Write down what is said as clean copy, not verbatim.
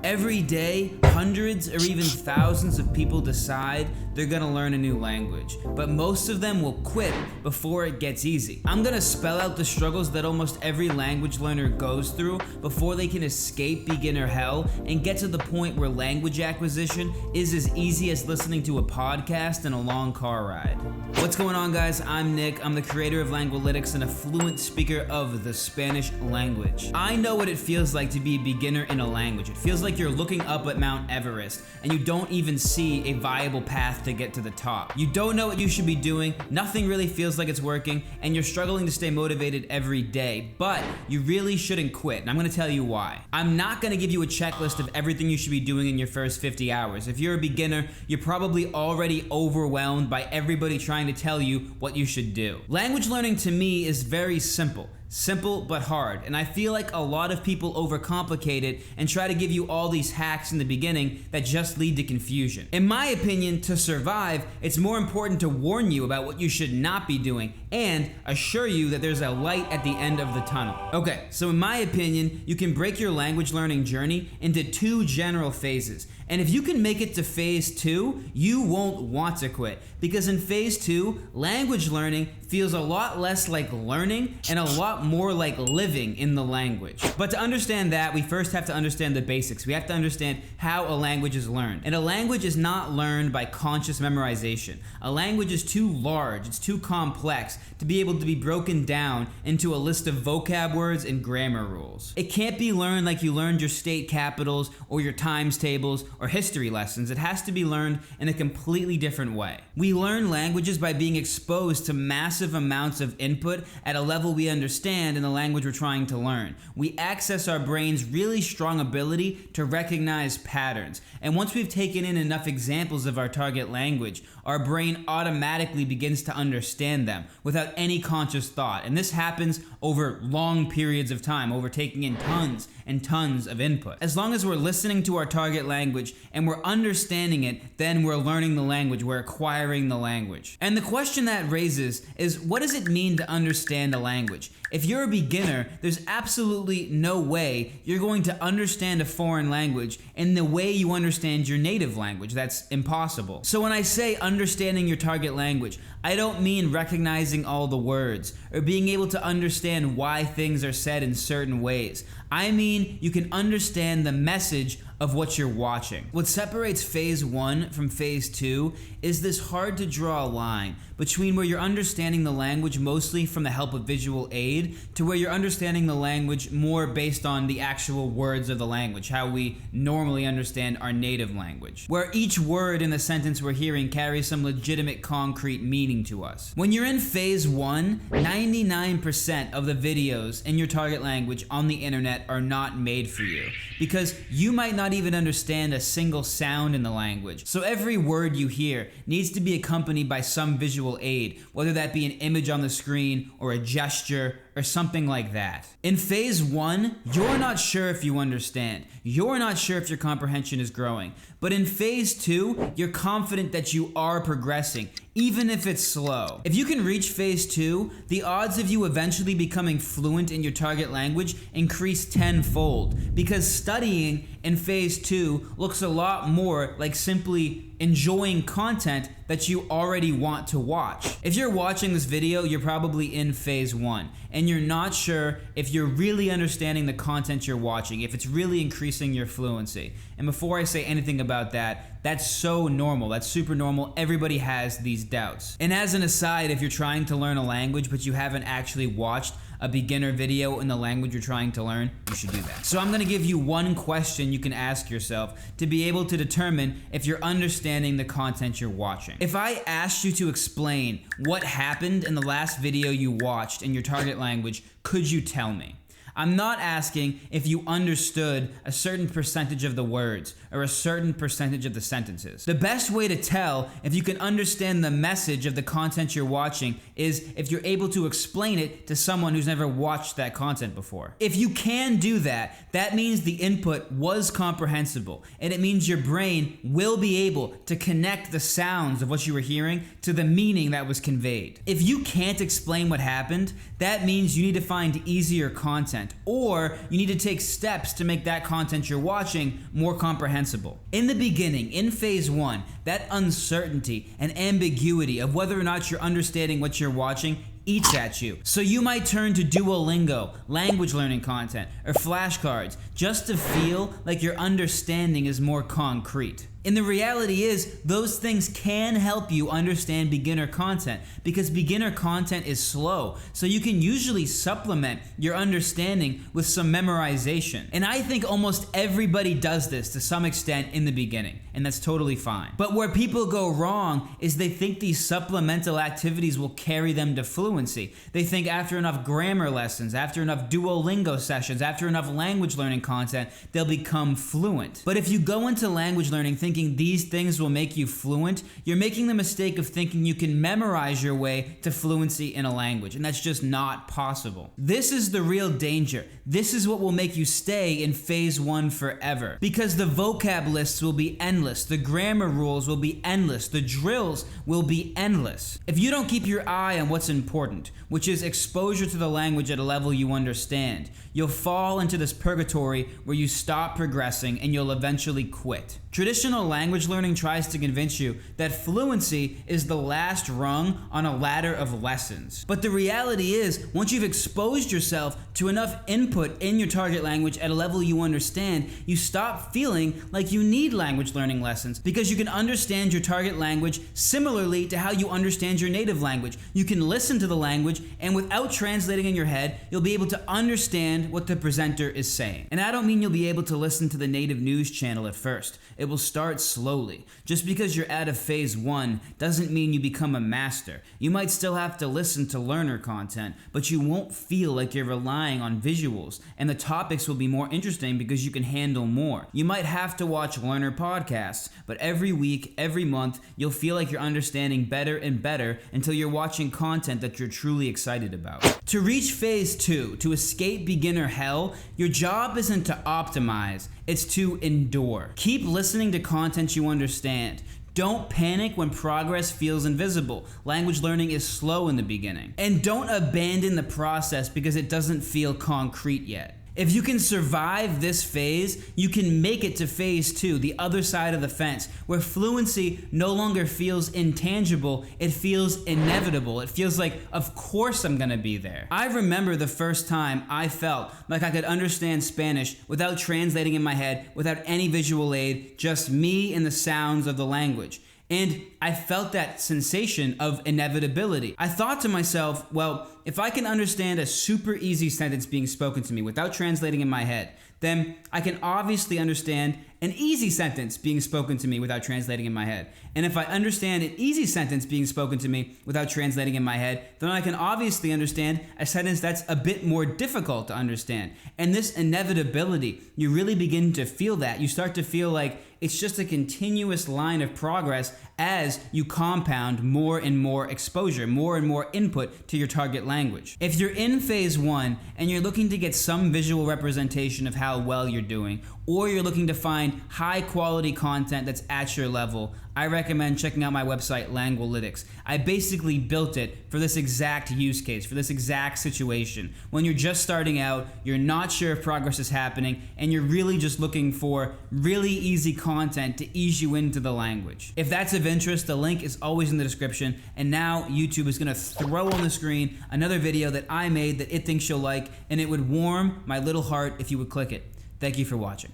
Every day, hundreds or even thousands of people decide they're gonna learn a new language, but most of them will quit before it gets easy. I'm gonna spell out the struggles that almost every language learner goes through before they can escape beginner hell and get to the point where language acquisition is as easy as listening to a podcast and a long car ride. What's going on, guys? I'm Nick. I'm the creator of Lengualytics and a fluent speaker of the Spanish language. I know what it feels like to be a beginner in a language. It feels like you're looking up at Mount Everest and you don't even see a viable path to get to the top. You don't know what you should be doing, nothing really feels like it's working, and you're struggling to stay motivated every day, but you really shouldn't quit, and I'm gonna tell you why. I'm not gonna give you a checklist of everything you should be doing in your first 50 hours. If you're a beginner, you're probably already overwhelmed by everybody trying to tell you what you should do. Language learning to me is very simple. Simple but hard, and I feel like a lot of people overcomplicate it and try to give you all these hacks in the beginning that just lead to confusion. In my opinion, to survive, it's more important to warn you about what you should not be doing and assure you that there's a light at the end of the tunnel. Okay, so in my opinion, you can break your language learning journey into two general phases. And if you can make it to phase 2, you won't want to quit. Because in phase 2, language learning feels a lot less like learning and a lot more like living in the language. But to understand that, we first have to understand the basics. We have to understand how a language is learned. And a language is not learned by conscious memorization. A language is too large, it's too complex to be able to be broken down into a list of vocab words and grammar rules. It can't be learned like you learned your state capitals or your times tables or history lessons. It has to be learned in a completely different way. We learn languages by being exposed to massive amounts of input at a level we understand in the language we're trying to learn. We access our brain's really strong ability to recognize patterns. And once we've taken in enough examples of our target language, our brain automatically begins to understand them without any conscious thought. And this happens over long periods of time, over taking in tons and tons of input. As long as we're listening to our target language and we're understanding it, then we're learning the language, we're acquiring the language. And the question that raises is, what does it mean to understand a language? If you're a beginner, there's absolutely no way you're going to understand a foreign language in the way you understand your native language. That's impossible. So when I say understanding your target language, I don't mean recognizing all the words or being able to understand why things are said in certain ways. I mean you can understand the message of what you're watching. What separates phase 1 from phase 2 is this hard to draw line between where you're understanding the language mostly from the help of visual aid to where you're understanding the language more based on the actual words of the language, how we normally understand our native language, where each word in the sentence we're hearing carries some legitimate concrete meaning to us. When you're in phase 1, 99% of the videos in your target language on the internet are not made for you because you might not even understand a single sound in the language. So every word you hear needs to be accompanied by some visual aid, whether that be an image on the screen or a gesture or something like that. In phase 1, you're not sure if you understand. You're not sure if your comprehension is growing. But in phase 2, you're confident that you are progressing, even if it's slow. If you can reach phase 2, the odds of you eventually becoming fluent in your target language increase tenfold, because studying in phase 2 looks a lot more like simply enjoying content that you already want to watch. If you're watching this video, you're probably in phase 1, and you're not sure if you're really understanding the content you're watching, if it's really increasing your fluency. And before I say anything about that, that's so normal, that's super normal, everybody has these doubts. And as an aside, if you're trying to learn a language but you haven't actually watched a beginner video in the language you're trying to learn, you should do that. So I'm gonna give you one question you can ask yourself to be able to determine if you're understanding the content you're watching. If I asked you to explain what happened in the last video you watched in your target language, could you tell me? I'm not asking if you understood a certain percentage of the words or a certain percentage of the sentences. The best way to tell if you can understand the message of the content you're watching is if you're able to explain it to someone who's never watched that content before. If you can do that, that means the input was comprehensible, and it means your brain will be able to connect the sounds of what you were hearing to the meaning that was conveyed. If you can't explain what happened, that means you need to find easier content content, or you need to take steps to make that content you're watching more comprehensible. In the beginning, in phase 1, that uncertainty and ambiguity of whether or not you're understanding what you're watching eats at you. So you might turn to Duolingo, language learning content, or flashcards just to feel like your understanding is more concrete. And the reality is, those things can help you understand beginner content because beginner content is slow, so you can usually supplement your understanding with some memorization. And I think almost everybody does this to some extent in the beginning, and that's totally fine. But where people go wrong is they think these supplemental activities will carry them to fluency. They think after enough grammar lessons, after enough Duolingo sessions, after enough language learning content, they'll become fluent. But if you go into language learning thinking these things will make you fluent, you're making the mistake of thinking you can memorize your way to fluency in a language, and that's just not possible. This is the real danger. This is what will make you stay in phase 1 forever, because the vocab lists will be endless, the grammar rules will be endless, the drills will be endless. If you don't keep your eye on what's important, which is exposure to the language at a level you understand, you'll fall into this purgatory where you stop progressing and you'll eventually quit. Traditional language learning tries to convince you that fluency is the last rung on a ladder of lessons. But the reality is, once you've exposed yourself to enough input in your target language at a level you understand, you stop feeling like you need language learning lessons because you can understand your target language similarly to how you understand your native language. You can listen to the language, and without translating in your head, you'll be able to understand what the presenter is saying. And I don't mean you'll be able to listen to the native news channel at first. It will start slowly. Just because you're out of phase 1 doesn't mean you become a master. You might still have to listen to learner content, but you won't feel like you're relying on visuals, and the topics will be more interesting because you can handle more. You might have to watch learner podcasts, but every week, every month, you'll feel like you're understanding better and better until you're watching content that you're truly excited about. To reach phase 2, to escape beginner hell, your job isn't to optimize, it's to endure. Keep listening to content you understand. Don't panic when progress feels invisible. Language learning is slow in the beginning. And don't abandon the process because it doesn't feel concrete yet. If you can survive this phase, you can make it to phase 2, the other side of the fence, where fluency no longer feels intangible, it feels inevitable. It feels like, of course I'm gonna be there. I remember the first time I felt like I could understand Spanish without translating in my head, without any visual aid, just me and the sounds of the language. And I felt that sensation of inevitability. I thought to myself, well, if I can understand a super easy sentence being spoken to me without translating in my head, then I can obviously understand an easy sentence being spoken to me without translating in my head. And if I understand an easy sentence being spoken to me without translating in my head, then I can obviously understand a sentence that's a bit more difficult to understand. And this inevitability, you really begin to feel that. You start to feel like it's just a continuous line of progress as you compound more and more exposure, more and more input to your target language. If you're in phase 1 and you're looking to get some visual representation of how well you're doing, or you're looking to find high quality content that's at your level, I recommend checking out my website, Lengualytics. I basically built it for this exact use case, for this exact situation. When you're just starting out, you're not sure if progress is happening, and you're really just looking for really easy content to ease you into the language. If that's of interest, the link is always in the description, and now YouTube is gonna throw on the screen another video that I made that it thinks you'll like, and it would warm my little heart if you would click it. Thank you for watching.